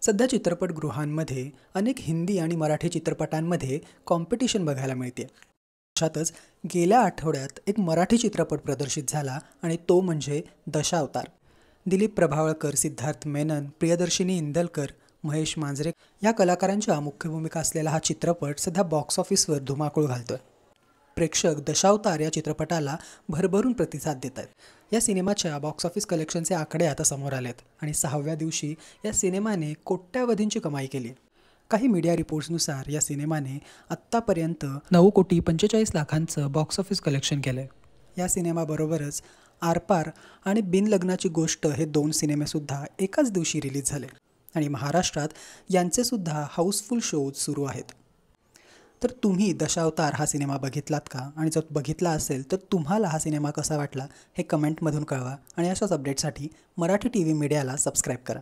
सध्या चित्रपटगृहांमध्ये अनेक हिंदी आणि मराठी चित्रपटांमध्ये कॉम्पिटिशन बघायला मिळते. अशातच गेल्या आठवड्यात एक मराठी चित्रपट प्रदर्शित झाला आणि तो म्हणजे दशावतार. दिलीप प्रभावळकर, सिद्धार्थ मेनन, प्रियदर्शिनी इंदलकर, महेश मांजरे या कलाकारांच्या मुख्य भूमिका असलेला हा चित्रपट सध्या बॉक्स ऑफिसवर धुमाकूळ घालतोय. प्रेक्षक दशावतार या चित्रपटाला भरभरून प्रतिसाद देत आहेत. या सिनेमाच्या बॉक्स ऑफिस कलेक्शनचे आकडे आता समोर आलेत आणि 6व्या दिवशी या सिनेमाने कोट्यावधींची कमाई केली. काही मीडिया रिपोर्ट्सनुसार या सिनेमाने आत्तापर्यंत 9,45,00,000,000चं बॉक्स ऑफिस कलेक्शन केलं आहे. या सिनेमाबरोबरच आरपार आणि बिनलग्नाची गोष्ट हे 2 सिनेमेसुद्धा एकाच दिवशी रिलीज झाले आणि महाराष्ट्रात यांचेसुद्धा हाऊसफुल शोज सुरू आहेत. तर तुम्ही दशावतार हा सिनेमा बघितलात का? आणि जर बघितला असेल तर तुम्हाला हा सिनेमा कसा वाटला हे कमेंटमधून कळवा आणि अशाच अपडेटसाठी मराठी TV मीडियाला सबस्क्राईब करा.